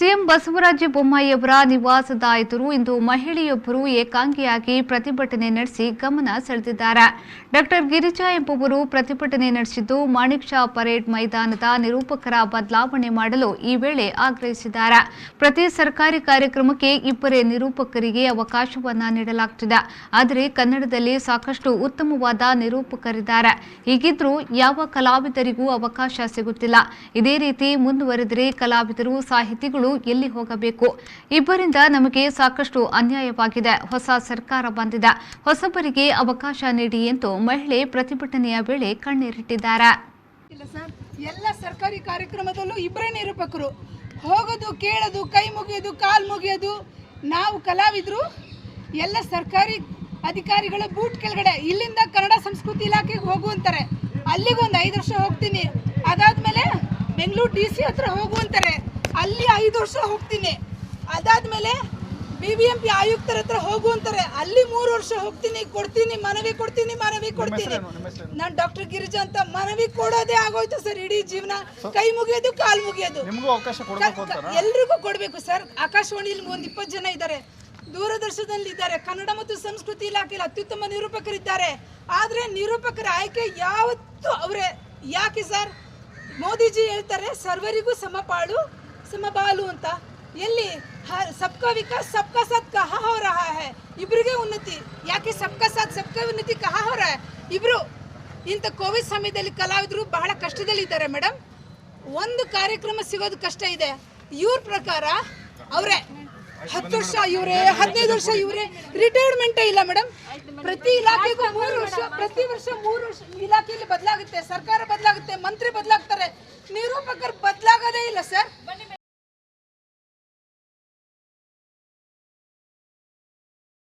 CM Basavaraj ಬೊಮ್ಮಾಯಿಯವರ ನಿವಾಸದ ಎದುರು ಇಂದು ಮಹಿಳೆಯೊಬ್ಬರು ಏಕಾಂಗಿಯಾಗಿ ಪ್ರತಿಭಟನೆ ನಡೆಸಿ ಗಮನ ಸೆಳೆದಿದ್ದಾರೆ. ಡಾಕ್ಟರ್ ಗಿರಿಜಾ ಎಂಬುವರು ಪ್ರತಿಭಟನೆ ನಡೆಸಿದ್ದು ಮಾಣಿಕ್ ಷಾ ಪರೇಡ್ ಮೈದಾನದ ನಿರೂಪಕರ ಬದಲಾವಣೆ ಮಾಡಲು ಈ ವೇಳೆ ಆಗ್ರಹಿಸಿದ್ದಾರೆ. ಪ್ರತಿ ಸರ್ಕಾರಿ ಕಾರ್ಯಕ್ರಮಕ್ಕೆ ಇಬ್ಬರೇ ನಿರೂಪಕರಿಗೆ ಅವಕಾಶವನ್ನ ನೀಡಲಾಗುತ್ತಿದೆ. ಆದರೆ ಕನ್ನಡದಲ್ಲಿ ಸಾಕಷ್ಟು ಉತ್ತಮವಾದ ನಿರೂಪಕರಿದ್ದಾರೆ. ಹೀಗಿದ್ರೂ ಯಾವ ಕಲಾವಿದರಿಗೂ ಅವಕಾಶ ಸಿಗುತ್ತಿಲ್ಲ. ಇದೇ ರೀತಿ ಮುಂದುವರೆದರೆ ಕಲಾವಿದರು ಸಾಹಿತಿಗಳು ಎಲ್ಲಿ ಹೋಗಬೇಕು? ಇಬ್ಬರಿಂದ ನಮಗೆ ಸಾಕಷ್ಟು ಅನ್ಯಾಯವಾಗಿದೆ. ಹೊಸ ಸರ್ಕಾರ ಬಂದಿದೆ, ಹೊಸಬರಿಗೆ ಅವಕಾಶ ನೀಡಿ ಎಂದು ಮಹಿಳೆ ಪ್ರತಿಭಟನೆಯ ವೇಳೆ ಕಣ್ಣೀರಿಟ್ಟಿದ್ದಾರೆ. ಎಲ್ಲ ಸರ್ಕಾರಿ ಕಾರ್ಯಕ್ರಮದಲ್ಲೂ ಇಬ್ಬರೇ ನಿರೂಪಕರು, ಹೋಗೋದು, ಕೇಳೋದು, ಕೈ ಮುಗಿಯೋದು, ಕಾಲು ಮುಗಿಯೋದು. ನಾವು ಕಲಾವಿದರು ಎಲ್ಲ ಸರ್ಕಾರಿ ಅಧಿಕಾರಿಗಳ ಬೂಟ್ ಕೆಳಗಡೆ ಇಲ್ಲಿಂದ ಕನ್ನಡ ಸಂಸ್ಕೃತಿ ಇಲಾಖೆಗೆ ಹೋಗುವಂತಾರೆ. ಅಲ್ಲಿಗೆ ಒಂದು 5 ವರ್ಷ ಹೋಗ್ತೀನಿ. ಅದಾದ್ಮೇಲೆ ಬೆಂಗಳೂರು DC ಹತ್ರ ಹೋಗುವಂತಾರೆ, ಅಲ್ಲಿ 5 ವರ್ಷ ಹೋಗ್ತೀನಿ. ಅದಾದ್ಮೇಲೆ BBMP ಆಯುಕ್ತರ ಹತ್ರ ಹೋಗುವಂತಾರೆ, ಅಲ್ಲಿ 3 ವರ್ಷ ಹೋಗ್ತೀನಿ. ಮನವಿ ಕೊಡ್ತೀನಿ. ನಾನು ಡಾಕ್ಟರ್ ಗಿರಿಜಾ ಅಂತ ಮನವಿ ಕೊಡೋದೇ ಆಗೋಯ್ತು ಸರ್. ಇಡೀ ಜೀವನ ಕೈ ಮುಗಿಯೋದು, ಕಾಲು ಮುಗಿಯೋದು. ಎಲ್ರಿಗೂ ಕೊಡಬೇಕು ಸರ್. ಆಕಾಶವಾಣಿಯಲ್ಲಿ ಒಂದು 20 ಜನ ಇದ್ದಾರೆ, ದೂರದರ್ಶನದಲ್ಲಿ ಇದ್ದಾರೆ, ಕನ್ನಡ ಮತ್ತು ಸಂಸ್ಕೃತಿ ಇಲಾಖೆಯಲ್ಲಿ ಅತ್ಯುತ್ತಮ ನಿರೂಪಕರಿದ್ದಾರೆ. ಆದರೆ ನಿರೂಪಕರ ಆಯ್ಕೆ ಯಾವತ್ತೂ ಅವರೇ. ಯಾಕೆ ಸರ್? ಮೋದಿಜಿ ಹೇಳ್ತಾರೆ ಸರ್ವರಿಗೂ ಸಮಬಾಲು ಅಂತ. ಎಲ್ಲಿ ಸಬ್ಕಾ ವಿಕಾಸ್ ಸಬ್ಕಾ ಸಾಥ್ ಕಹಾ ಹೋ ರಹಾ ಹೈ? ಇಬ್ಬರಿಗೆ ಉನ್ನತಿ. ಯಾಕೆ ಸಬ್ಕಾ ಸಾಥ್ ಸಬ್ಕಾ ಉನ್ನತಿ ಕಹಾ ಹೋ ರಹಾ ಹೈ? ಇಬ್ರು ಇಂಥ ಕೋವಿಡ್ ಸಮಯದಲ್ಲಿ ಕಲಾವಿದರು ಬಹಳ ಕಷ್ಟದಲ್ಲಿದ್ದಾರೆ ಮೇಡಮ್. ಒಂದು ಕಾರ್ಯಕ್ರಮ ಸಿಗೋದು ಕಷ್ಟ ಇದೆ. ಇವ್ರ ಪ್ರಕಾರ ಅವರೇ 10 ವರ್ಷ ಇವರೇ, 15 ವರ್ಷ ಇವರೇ, ರಿಟೈರ್ಮೆಂಟೇ ಇಲ್ಲ ಮೇಡಮ್. ಪ್ರತಿ ಇಲಾಖೆಗೂ 3 ವರ್ಷ, ಪ್ರತಿ ವರ್ಷ 3 ವರ್ಷ ಇಲಾಖೆಯಲ್ಲಿ ಬದಲಾಗುತ್ತೆ, ಸರ್ಕಾರ ಬದಲಾಗುತ್ತೆ, ಮಂತ್ರಿ ಬದಲಾಗ್ತಾರೆ, ನಿರೂಪಕರು ಬದಲಾಗೋದೇ ಇಲ್ಲ ಸರ್.